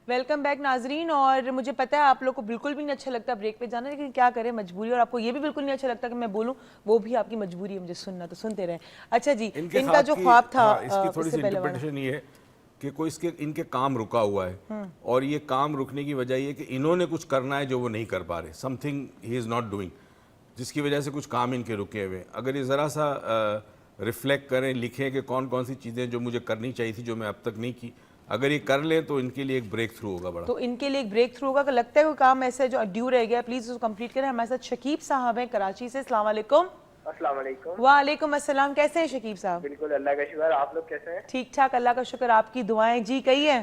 Welcome back ناظرین. اور مجھے پتا ہے آپ لوگ کو بالکل بھی نہیں اچھا لگتا بریک پہ جانا, لیکن کیا کریں مجبوری, اور آپ کو یہ بھی بالکل نہیں اچھا لگتا کہ میں بولوں, وہ بھی آپ کی مجبوری ہے مجھے سننا, تو سنتے رہیں. اچھا جی, ان کا جو خواب تھا اس کی تھوڑی سی انٹرپریٹیشن یہ ہے کہ کوئی ان کے کام رکا ہوا ہے, اور یہ کام رکنے کی وجہ یہ کہ انہوں نے کچھ کرنا ہے جو وہ نہیں کر پا رہے, some thing he is not doing, جس کی وجہ سے کچھ کام ان کے رکے ہوئے. اگر یہ ذرا سا ریفلیکٹ کریں, لکھیں کہ کون کون سی چیزیں جو مجھے کرنی چاہیے تھی جو میں اب تک نہیں کی, اگر یہ کر لیں تو ان کے لیے ایک بریک تھرو ہوگا بڑا. تو ان کے لیے ایک بریک تھرو ہوگا. لگتا ہے کوئی کام ایسا جو ڈیو رہ گیا, پلیز اس کو کمپلیٹ کریں. ہمارے ساتھ شکیب صاحب ہیں کراچی سے. السلام علیکم. السلام علیکم. وعلیکم السلام. کیسے ہیں شکیب صاحب؟ بالکل اللہ کا شکر, آپ لوگ کیسے ہیں؟ ٹھیک ٹھاک, اللہ کا شکر, آپ کی دعائیں. جی کہی ہے.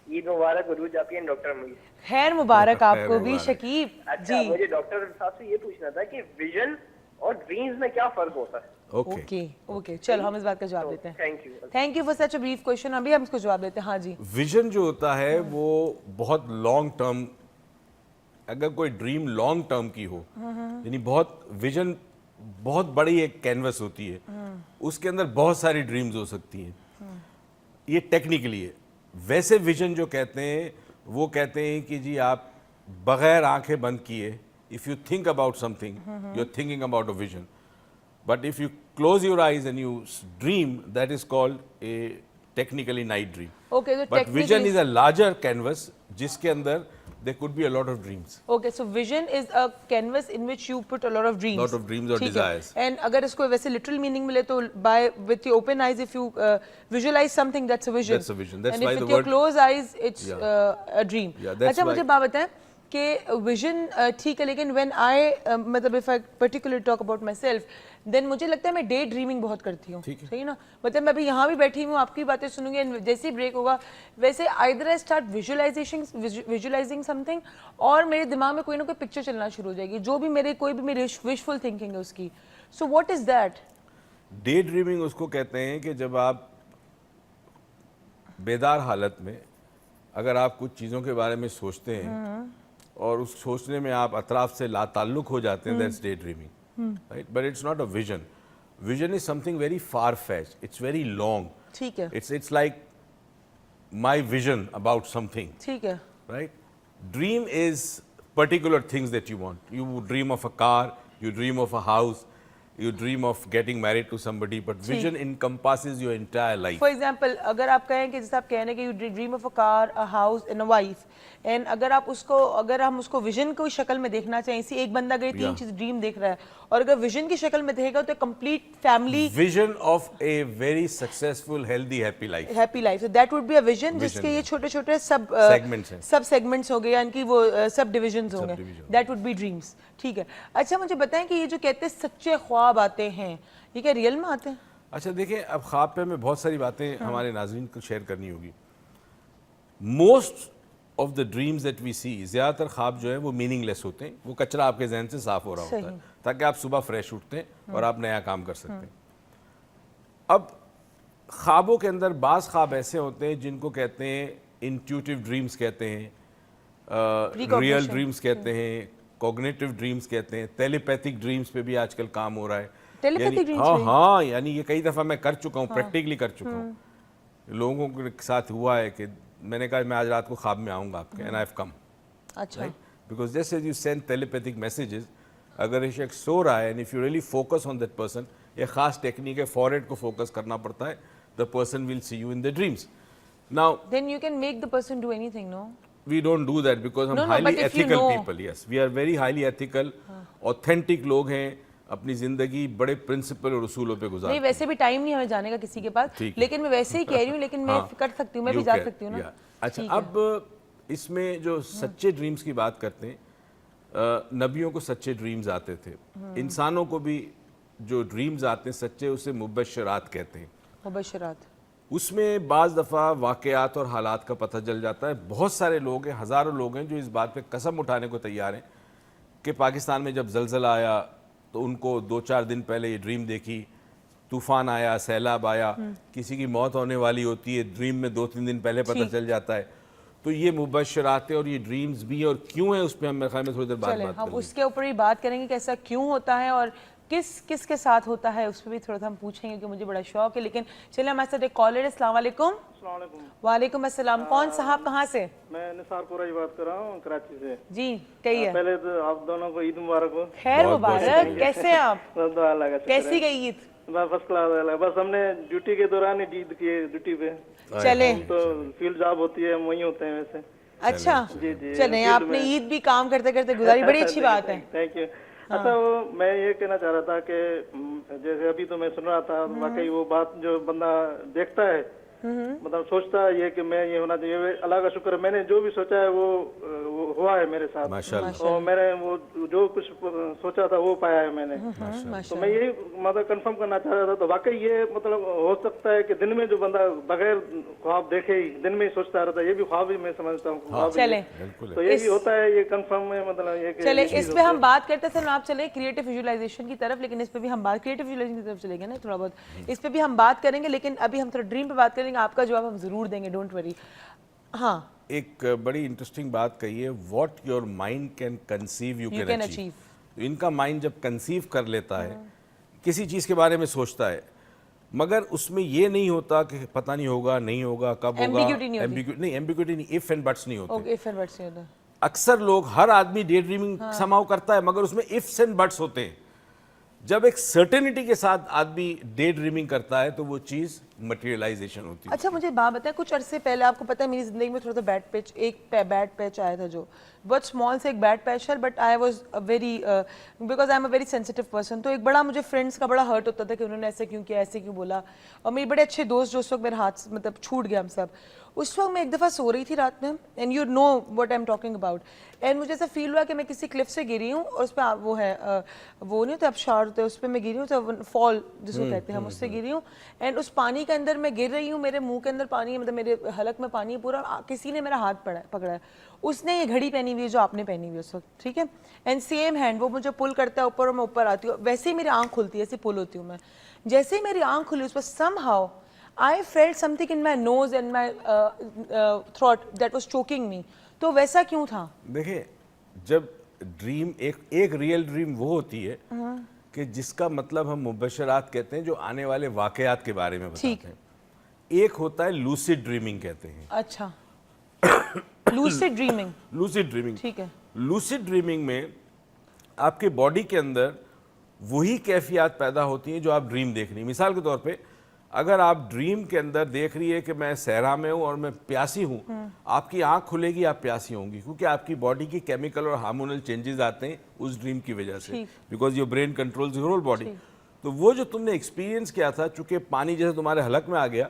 عید مبارک, عروج آپ کی ڈاکٹر مجید. خیر مبارک آپ کو بھی شکیب. اچھا, مجھے ڈاکٹر صاحب سے یہ پوچھنا تھا کہ ویژن اور ڈریمز میں کیا فرق ہوتا ہے؟ اوکے, چلو ہم اس بات کا جواب دیتے ہیں. Thank you for such a brief question. ابھی ہم اس کو جواب دیتے ہیں. ہاں جی. ویژن جو ہوتا ہے وہ بہت لانگ ٹرم, اگر کوئی ڈریم لانگ ٹرم کی ہو, یعنی بہت ویژن بہت بڑی ایک کینوس ہوتی ہے, اس کے اندر بہت ساری ڈریمز ہو سکتی ہیں, یہ ٹیکنیکلی ہے. ویسے ویژن جو کہتے ہیں وہ کہتے ہیں کہ جی آپ بغیر آنکھیں بند کیے, if you think about something, you're thinking about a vision. But if you close your eyes and you dream, that is called a technically night dream. Okay, so but vision is a larger canvas, jiske andar there could be a lot of dreams. Okay, so vision is a canvas in which you put a lot of dreams. Lot of dreams or desires. And agar isko वैसे literal meaning mile to by with your open eyes, if you visualize something, that's a vision. That's a vision. That's and why if the with your word closed eyes, it's a dream. Yeah, that's اچھا مجھے بات بتائیں کہ vision ٹھیک ہے, لیکن when I مطلب if I particular talk about myself, then مجھے لگتا ہے میں ڈے ڈریمنگ بہت کرتی ہوں. صحیح نا, مطلب میں ابھی یہاں بھی بیٹھی ہوں, آپ کی باتیں سنوں گی, جیسے ہی بریک ہوگا ویسے either I start visualising something, اور میرے دماغ میں کوئی نہ کوئی پکچر چلنا شروع ہو جائے گی, جو بھی میرے کوئی بھی میری وشفل تھنکنگ ہے اس کی. So what is that? Daydreaming اس کو کہتے ہیں کہ جب آپ بیدار حالت میں اگر آپ کچھ چیزوں کے بارے میں سوچتے ہیں اور اس سوچنے میں آپ اطراف سے لا تعلق ہو جاتے ہیں, that's day dreaming, right. But it's not a vision. Vision is something very far fetch, it's very long. ٹھیک ہے. It's like my vision about something. ٹھیک ہے. Right. Dream is particular things that you want. You dream of a car, you dream of a house, you dream of getting married to somebody, but vision encompasses your entire life. For example, اگر آپ کہیں کہ جیسے آپ کہہ رہے ہیں کہ you dream of a car, a house and a wife, and اگر آپ اس کو, اگر ہم اس کو ویژن کو شکل میں دیکھنا چاہیں, اسی ایک بندہ اگر تین چیز ڈریم دیکھ رہا ہے, اور اگر ویژن کی شکل میں دیکھے گا تو complete family, vision of a very successful, healthy, happy life. happy life. So that would be a vision, جس کے یہ چھوٹے چھوٹے سب سیگمنٹس ہو گئے, ان کی وہ سب ڈویژنز ہوں گے. That would be dreams. ٹھیک ہے. اچھا مجھے بتائیں کہ یہ جو کہتے ہیں سچے خواب آتے ہیں, یہ کیا ریئل میں آتے ہیں؟ اچھا دیکھیں, اب خواب پہ ہمیں بہت ساری باتیں ہمارے ناظرین کو شیئر کرنی ہوگی. Most of the dreams that we see, زیادہ تر خواب جو ہے وہ میننگ لیس ہوتے ہیں, وہ کچرا آپ کے ذہن سے صاف ہو رہا ہوتا ہے تاکہ آپ صبح فریش اٹھتے ہیں اور آپ نیا کام کر سکتے ہیں. اب خوابوں کے اندر بعض خواب ایسے ہوتے ہیں جن کو کہتے ہیں انٹیوٹیو ڈریمز کہتے ہیں, ریئل ڈریمز کہتے ہیں, کوگنیٹو ڈریمز کہتے ہیں, ٹیلیپیتھک ڈریمز پہ بھی آج کل کام ہو رہا ہے. ہاں, یعنی یہ کئی دفعہ میں کر چکا ہوں, پریکٹیکلی کر چکا ہوں. لوگوں کے ساتھ ہوا ہے کہ میں نے کہا میں آج رات کو خواب میں آؤں گا آپ کے, and I've come. اچھا. Because just as you send telepathic messages, اگر ایک شخص سو رہا ہے, and if you really focus on that person, ایک خاص ٹیکنیک ہے, forehead کو فوکس کرنا پڑتا ہے, the person will see you in the dreams. Now then you can make the person do anything, no? We don't do that because ہم highly ethical people. Yes, we are very highly ethical, authentic لوگ ہیں, اپنی زندگی بڑے principal اور اصولوں پہ گزارتے ہیں. نہیں ویسے بھی ٹائم نہیں ہمیں جانے کا کسی کے پاس, لیکن میں ویسے ہی کہہ رہی ہوں, لیکن میں کر سکتی ہوں, میں بھی جا سکتی ہوں نا. اچھا, اب اس میں جو سچے ڈریمز کی بات کرتے ہیں, نبیوں کو سچے ڈریمز آتے تھے, انسانوں کو بھی جو ڈریمز آتے ہیں سچے, اسے مبشرات کہتے ہیں. مبشرات. اس میں بعض دفعہ واقعات اور حالات کا پتہ چل جاتا ہے. بہت سارے لوگ ہیں, ہزاروں لوگ ہیں جو اس بات پہ قسم اٹھانے کو تیار ہیں کہ پاکستان میں جب زلزلہ آیا تو ان کو 2-4 دن پہلے یہ ڈریم دیکھی, طوفان آیا, سیلاب آیا, کسی کی موت ہونے والی ہوتی ہے, ڈریم میں 2-3 دن پہلے پتہ چل جاتا ہے. تو یہ مبشرات ہیں اور یہ ڈریمز بھی ہیں, اور کیوں ہیں اس پہ ہم میرے خیال میں تھوڑی دیر بات کریں گے. ہم اس کے اوپر ہی بات کریں گے کہ ایسا کیوں ہوتا ہے, اور किस के साथ होता है उस पर भी थोड़ा सा हम पूछेंगे कि मुझे बड़ा शौक है। लेकिन चलिए हमारे साथ एक कॉलर है। अस्सलाम वालेकुम। वालेकुम अस्सलाम। कौन साहब कहाँ से? मैं निसार कुरैशी बात कर रहा हूँ कराची से। जी कहिए। पहले तो आप दोनों को ईद मुबारक हो। खैर मुबारक। कैसे हैं आप? कैसी गई ईद? First class. बस हमने ड्यूटी के दौरान ही ईद की ड्यूटी पे। चले तो फील्ड जॉब होती है, वहीं होते हैं वैसे। अच्छा जी जी। चले, आपने ईद भी काम करते करते गुजारी, बड़ी अच्छी बात है। Thank you. अच्छा वो मैं ये कहना चाह रहा था कि जैसे अभी तो मैं सुन रहा था, वाकई वो बात जो बंदा देखता है मतलब सोचता है ये कि मैं ये होना चाहिए, अल्लाह का शुक्र है मैंने जो भी सोचा है वो हुआ है मेरे साथ। माशाल्लाह। और मैंने वो जो कुछ सोचा था वो पाया है मैंने। तो मैं यही मतलब कंफर्म करना चाह रहा था, तो वाकई ये मतलब हो सकता है कि दिन में जो बंदा बगैर ख्वाब देखे ही दिन में ही सोचता रहता है, ये भी ख्वाब ही मैं समझता हूँ। चले तो ये भी होता है, ये कंफर्म है मतलब ये। चले इस पे हम बात करते थे ना, आप चले क्रिएटिव विजुअलाइजेशन की तरफ, लेकिन इस पे भी हम बात क्रिएटिव विजुअलाइजेशन की तरफ चलेंगे ना थोड़ा बहुत, इस पे भी हम बात करेंगे, लेकिन अभी हम थोड़ा ड्रीम पे बात करेंगे। आपका जवाब हम जरूर देंगे, डोंट वरी। हाँ एक बड़ी इंटरेस्टिंग बात कही है, what your mind can conceive you can achieve. तो इनका माइंड जब कंसीव कर लेता है किसी चीज़ के बारे में सोचता है, मगर उसमें ये नहीं होता कि पता नहीं होगा, नहीं होगा, कब होगा, एम्बिग्यूटी नहीं, इफ एंड बट्स नहीं होते। इफ एंड बट्स नहीं होता। अक्सर लोग, हर आदमी डे ड्रीमिंग समाउ करता है, मगर उसमें इफ्स एंड बट्स होते हैं। जब एक सर्टेनिटी के साथ आदमी डे ड्रीमिंग करता है तो वो चीज़ मटेरियलाइजेशन होती है। अच्छा मुझे बात बताएं, कुछ अरसे पहले आपको पता है मेरी जिंदगी में थोड़ा सा बैड पैच, एक बैड पैच आया था, जो बहुत स्मॉल से एक बैड पैच है, but I was very because I am a very sensitive person. तो एक बड़ा मुझे फ्रेंड्स का बड़ा हर्ट होता था कि उन्होंने ऐसे क्यों किया, ऐसे क्यों बोला। और मेरे बड़े अच्छे दोस्त जो उस वक्त मेरे हाथ मतलब छूट गया हम सब। उस वक्त मैं एक दफ़ा सो रही थी रात में, and you know what I am talking about, and मुझे ऐसा फील हुआ कि मैं किसी क्लिफ से गिरी हूँ, और उस पर वो है वो नहीं होता अबशार होते, उस पर मैं गिरी हूँ, तो फॉल जिसको कहते हैं हम, उससे गिरी हूँ। एंड उस पानी के अंदर मैं गिर रही हूँ, मेरे मुंह के अंदर पानी है, मतलब मेरे हलक में पानी है पूरा। किसी ने मेरा हाथ पकड़ा है, उसने ये घड़ी पहनी हुई है जो आपने पहनी हुई है उस वक्त, ठीक है, एंड सेम हैंड, वो मुझे पुल करता है ऊपर और मैं ऊपर आती हूँ। वैसे ही मेरी आँख खुलती है, ऐसे पुल होती हूँ मैं। जैसे ही मेरी आँख खुली, उस पर somehow I felt something in my nose and my throat that was choking me. तो वैसा क्यों था? देखिए, जब ड्रीम एक रियल ड्रीम वो होती है कि जिसका मतलब हम मुबशरात कहते हैं, जो आने वाले वाकयात के बारे में बताते हैं। एक होता है लूसिड ड्रीमिंग कहते हैं। अच्छा लूसिड ड्रीमिंग। लूसिड ड्रीमिंग, ठीक है। लूसिड ड्रीमिंग में आपके बॉडी के अंदर वही कैफियत पैदा होती हैं जो आप ड्रीम देख रही हैं। मिसाल के तौर पे अगर आप ड्रीम के अंदर देख रही है कि मैं सहरा में हूँ और मैं प्यासी हूँ, आपकी आंख खुलेगी, आप प्यासी होंगी, क्योंकि आपकी बॉडी की केमिकल और हार्मोनल चेंजेस आते हैं उस ड्रीम की वजह से, because your brain controls your whole body. तो वो जो तुमने एक्सपीरियंस किया था, चूंकि पानी जैसे तुम्हारे हलक में आ गया,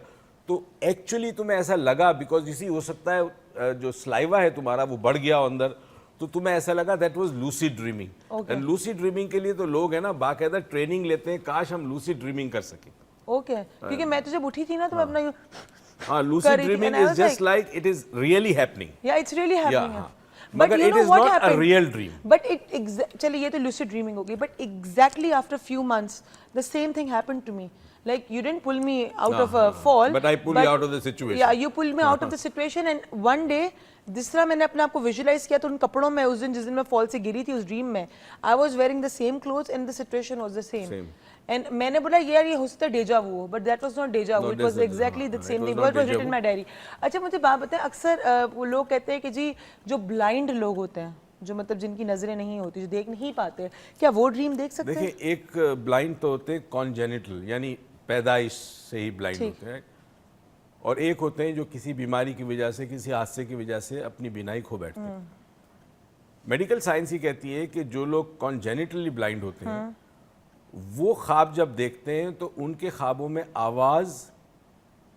तो एक्चुअली तुम्हें ऐसा लगा, बिकॉज इसी हो सकता है जो स्लाइवा है तुम्हारा वो बढ़ गया अंदर, तो तुम्हें ऐसा लगा that was lucid dreaming. And lucid dreaming के लिए तो लोग है ना बाकायदा ट्रेनिंग लेते हैं, काश हम लूसिड ड्रीमिंग कर सकें। ओके क्योंकि मैं तो जब उठी थी ना तो मैं अपना हाँ, lucid dreaming is just like it is really happening. Yeah, it's really happening. But मगर it is not a real dream. But it चलिए ये तो lucid dreaming होगी, but exactly after few months the same thing happened to me. Like you didn't pull me out of a fall, but I pulled you out of the situation. Yeah, you pulled me out of the situation, and one day जिस तरह मैंने अपने आप को visualise किया, तो उन कपड़ों में उस दिन जिस दिन मैं फॉल से गिरी थी उस ड्रीम में, I was wearing the same clothes and the situation was the same. And मैंने बोला यार ये हो सकता है deja vu, but that was not deja vu, it was exactly the same thing what was written in my diary. अच्छा मुझे बात बताएं, अक्सर वो लोग कहते हैं कि जी जो ब्लाइंड लोग होते हैं, जो मतलब जिनकी नजरें नहीं होती, जो देख नहीं पाते, क्या वो ड्रीम देख सकते हैं? देखिए, एक ब्लाइंड तो होते हैं कॉन्जेनिटल, यानी पैदाइश से ही ब्लाइंड होते हैं, और एक होते हैं जो किसी बीमारी की वजह से, किसी हादसे की वजह से अपनी बीनाई खो बैठते हैं। मेडिकल साइंस ही कहती है कि जो लोग कॉन्जेनिटली ब्लाइंड होते हैं वो ख्वाब जब देखते हैं तो उनके ख्वाबों में आवाज़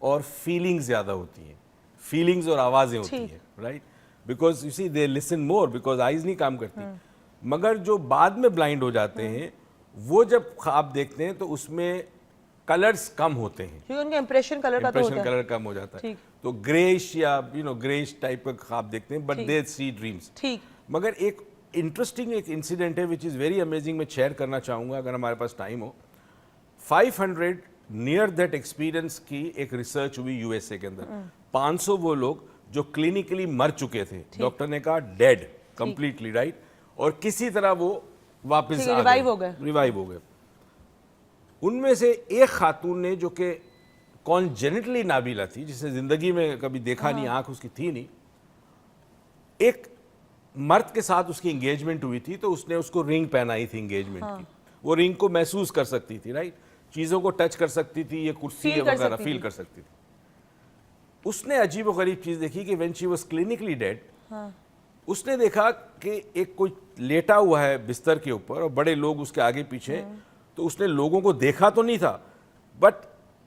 और फीलिंग्स ज़्यादा होती हैं, फीलिंग्स और आवाज़ें होती हैं, right, because you see they listen more, because eyes नहीं काम करती। मगर जो बाद में ब्लाइंड हो जाते हैं वो जब ख्वाब देखते हैं तो उसमें कलर्स कम होते हैं, क्योंकि उनका इंप्रेशन कलर का तो होता है, कलर कम हो जाता है, तो ग्रेश या ग्रेश टाइप का ख्वाब देखते हैं, बट दे सी ड्रीम्स। ठीक, मगर एक इंटरेस्टिंग एक इंसिडेंट है विच इज़ वेरी अमेजिंग, मैं शेयर करना चाहूँगा अगर हमारे पास टाइम हो। 500 नियर दैट एक्सपीरियंस की एक रिसर्च हुई यूएसए के अंदर। 500 वो लोग जो क्लिनिकली मर चुके थे, डॉक्टर ने कहा डेड कंप्लीटली, राइट, और किसी तरह वो वापस रिवाइव हो गए। उनमें से एक खातून ने जो कि कॉन्जेनिटली नाबीला थी, जिसे ज़िंदगी में कभी देखा नहीं, आँख उसकी थी नहीं, एक मर्द के साथ उसकी इंगेजमेंट हुई थी तो उसने उसको रिंग पहनाई थी इंगेजमेंट की। वो रिंग को महसूस कर सकती थी, राइट, चीज़ों को टच कर सकती थी, ये कुर्सी Feel कर वगैरह सकती फील थी। कर सकती थी। उसने अजीब व गरीब चीज़ देखी कि when she was clinically dead, उसने देखा कि एक कोई लेटा हुआ है बिस्तर के ऊपर और बड़े लोग उसके आगे पीछे, तो उसने लोगों को देखा तो नहीं था बट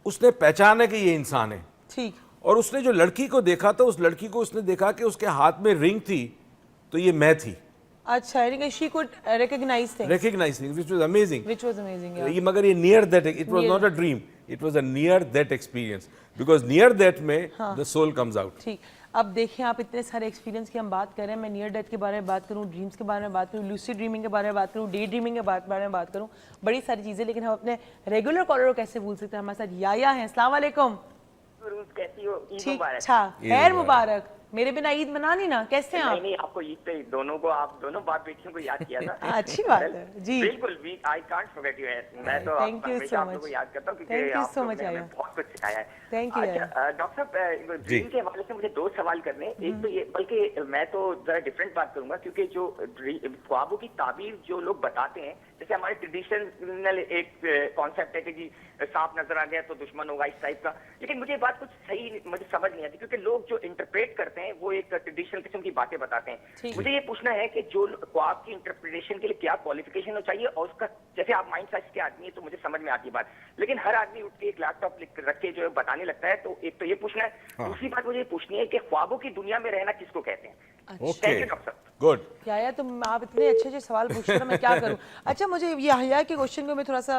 उसने पहचाना कि ये इंसान है। ठीक। और उसने जो लड़की को देखा तो उस लड़की को उसने देखा कि उसके हाथ में रिंग थी, तो ये मैं थी। अच्छा, यानी कि she could recognize things, Recognize things, which was amazing. which was amazing, yeah. ये मगर ये near that, it was Near. not a dream, it was a near that experience, because near that में the soul comes out. ठीक। अब देखिए, आप इतने सारे एक्सपीरियंस की हम बात कर रहे हैं, मैं नियर डेथ के बारे में बात करूं, ड्रीम्स के बारे में बात करूं, लूसिड ड्रीमिंग के बारे में बात करूं, डे ड्रीमिंग के बारे में बात करूं, बड़ी सारी चीज़ें, लेकिन हम अपने रेगुलर कॉलर को कैसे भूल सकते हैं। हमारे साथ याया हैं। अस्सलाम वालेकुम। कैसी हो? ईद ठीक, मुबारक। अच्छा, ईद खैर मुबारक। मुबारक। मेरे बिना ईद मना ली ना, कैसे हैं आप? नहीं, आपको ईद पे दोनों को, आप दोनों बाप बेटियों को याद किया था। अच्छी बात है जी। बिल्कुल, आई कांट फॉरगेट यू। मैं तो Thank you हमेशा so आप लोगों को much. याद करता हूँ Thank क्योंकि you आप so लोगों much, ने हमें आया। बहुत कुछ सिखाया है। Thank you, अच्छा, डॉक्टर साहब, ड्रीम के हवाले से मुझे दो सवाल करने हैं। एक तो ये, बल्कि मैं तो जरा डिफरेंट बात करूंगा, क्योंकि जो ख्वाबों की ताबीर जो लोग बताते हैं, जैसे हमारे ट्रेडिशनल एक कॉन्सेप्ट है कि जी सांप नजर आ गया तो दुश्मन होगा, इस टाइप का। लेकिन मुझे बात कुछ सही मुझे समझ नहीं आती, क्योंकि लोग जो इंटरप्रेट करते हैं वो एक ट्रेडिशनल किस्म की बातें बताते हैं। मुझे ये पूछना है कि जो ख्वाब की इंटरप्रिटेशन के लिए क्या क्वालिफिकेशन हो चाहिए, और उसका, जैसे आप माइंड साइंस के आदमी है तो मुझे समझ में आती है बात, लेकिन हर आदमी उठ के एक लैपटॉप रख के जो है बताने लगता है, तो एक तो ये पूछना है। दूसरी बात मुझे ये पूछनी है कि ख्वाबों की दुनिया में रहना किसको कहते हैं? Okay, doctor. good. याया, तुम आप इतने अच्छे अच्छे सवाल पूछ रहे हो, मैं क्या करूं। अच्छा, मुझे याया के क्वेश्चन को मैं थोड़ा सा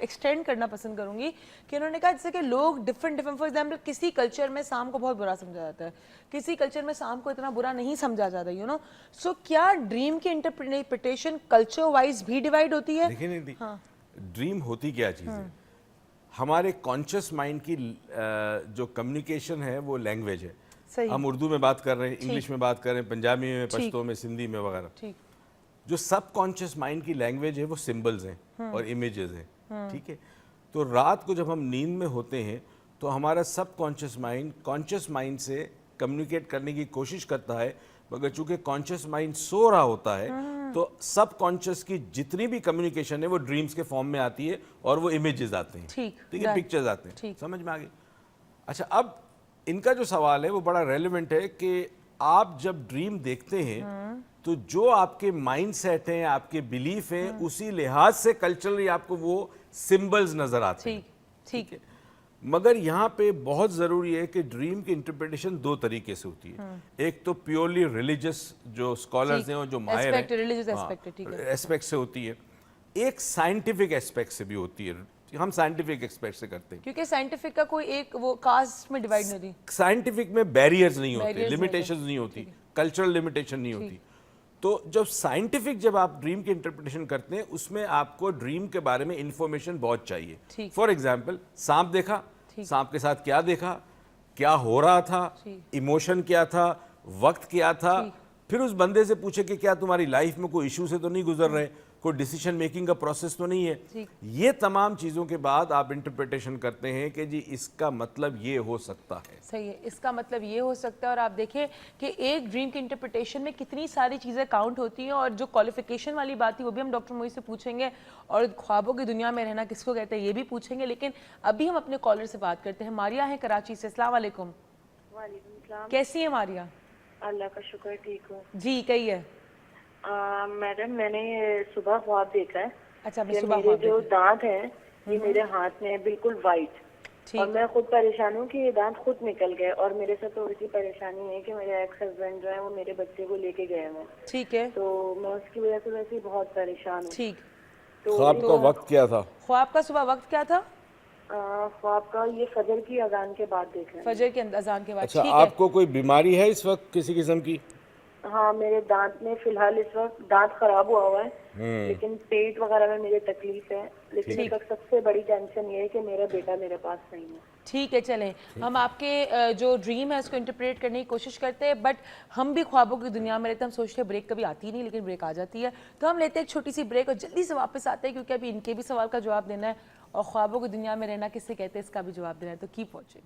एक्सटेंड करना पसंद करूंगी कि उन्होंने कहा जैसे कि लोग डिफरेंट फॉर एग्जांपल किसी कल्चर में शाम को बहुत बुरा समझा जाता है, किसी कल्चर में शाम को इतना बुरा नहीं समझा जाता, यू नो। सो क्या ड्रीम की इंटरप्रिटेशन कल्चर वाइज भी डिवाइड होती है? देखिए नहीं, ड्रीम होती क्या चीज़ है? हमारे कॉन्शियस माइंड की जो कम्युनिकेशन है वो लैंग्वेज है। सही। हम उर्दू में बात कर रहे हैं, इंग्लिश में बात कर रहे हैं, पंजाबी में, पश्तो में, सिंधी में वगैरह। ठीक। जो सब कॉन्शियस माइंड की लैंग्वेज है वो सिंबल्स हैं और इमेजेस हैं, ठीक है। तो रात को जब हम नींद में होते हैं तो हमारा सब कॉन्शियस माइंड कॉन्शियस माइंड से कम्युनिकेट करने की कोशिश करता है, मगर चूंकि कॉन्शियस माइंड सो रहा होता है तो सब कॉन्शियस की जितनी भी कम्युनिकेशन है वो ड्रीम्स के फॉर्म में आती है और वो इमेजेस आते हैं, ठीक, ठीक है, right, पिक्चर्स आते हैं। ठीक। समझ में आ गई? अच्छा, अब इनका जो सवाल है वो बड़ा रेलेवेंट है कि आप जब ड्रीम देखते हैं तो जो आपके माइंड सेट हैं, आपके बिलीफ हैं, उसी लिहाज से कल्चरली आपको वो सिंबल्स नजर आते हैं। ठीक। है, मगर यहाँ पे बहुत ज़रूरी है कि ड्रीम की इंटरप्रिटेशन दो तरीके से होती है। एक तो प्योरली रिलीजियस जो स्कॉलर्स हैं और जो माहिर Aspect, हैं, religious aspect है, ठीक है। एस्पेक्ट से होती है। एक साइंटिफिक एस्पेक्ट से भी होती है, हम साइंटिफिक एस्पेक्ट से करते हैं। क्योंकि साइंटिफिक का कोई एक वो कास्ट में डिवाइड नहीं होती। साइंटिफिक में बैरियर्स नहीं होते, Barriers नहीं लिमिटेशंस नहीं होती, कल्चरल लिमिटेशन नहीं होती। तो जब आप ड्रीम की इंटरप्रिटेशन करते हैं उसमें आपको ड्रीम के बारे में इंफॉर्मेशन बहुत चाहिए। ठीक। फॉर एग्जाम्पल, सांप देखा, सांप के साथ क्या देखा, क्या हो रहा था, इमोशन क्या था, वक्त क्या था, फिर उस बंदे से पूछे कि क्या तुम्हारी लाइफ में कोई इशू से तो नहीं गुजर रहे, कोई डिसीजन मेकिंग का प्रोसेस तो नहीं है। ये तमाम चीज़ों के बाद आप इंटरप्रिटेशन करते हैं कि जी इसका मतलब ये हो सकता है। सही है, इसका मतलब ये हो सकता है। और आप देखें कि एक ड्रीम की इंटरप्रिटेशन में कितनी सारी चीज़ें काउंट होती हैं, और जो क्वालिफिकेशन वाली बात थी वो भी हम डॉक्टर मोई से पूछेंगे, और ख्वाबों की दुनिया में रहना किसको कहते हैं ये भी पूछेंगे। लेकिन अभी हम अपने कॉलर से बात करते हैं। मारिया है कराची से। अस्सलाम वालेकुम। वालेकुम सलाम। कैसी है मारिया? अल्लाह का शुक्र, ठीक हूँ। जी, कहिए। मैडम, मैंने सुबह ख्वाब देखा है अच्छा, कि आपने सुबह मेरे ख्वाब जो देखा। दांत हैं ये मेरे हाथ में है, बिल्कुल वाइट, ठीक। और मैं खुद परेशान हूँ कि ये दांत खुद निकल गए। और मेरे साथ थोड़ी सी परेशानी है कि मेरे एक्स हस्बैंड जो है वो मेरे बच्चे को लेके गए हैं, ठीक है, तो मैं उसकी वजह से वैसे ही बहुत परेशान हूँ। ठीक। तो ख्वाब का वक्त क्या था? ख्वाब का सुबह वक्त क्या था? ख्वाब का ये फजर की अजान के बाद देखा है। फजर के अजान के बाद। अच्छा, ठीक है। आपको कोई बीमारी है इस वक्त किसी किस्म की? हाँ, मेरे दांत में फिलहाल इस वक्त दांत खराब हुआ है, लेकिन पेट वगैरह में मेरे तकलीफ है। लेकिन इस वक्त सबसे बड़ी टेंशन ये है कि मेरा बेटा मेरे पास नहीं है। ठीक है, चलें, हम आपके जो ड्रीम है उसको इंटरप्रेट करने की कोशिश करते हैं, बट हम भी ख्वाबों की दुनिया में रहते हैं। हम सोचते हैं ब्रेक कभी आती नहीं, लेकिन ब्रेक आ जाती है। तो हम लेते हैं एक छोटी सी ब्रेक और जल्दी से वापस आते हैं, क्योंकि अभी इनके भी सवाल का जवाब देना है اور خوابوں کی دنیا میں رہنا کسے کہتے ہیں اس کا بھی جواب دینا ہے. تو کیپ واچنگ.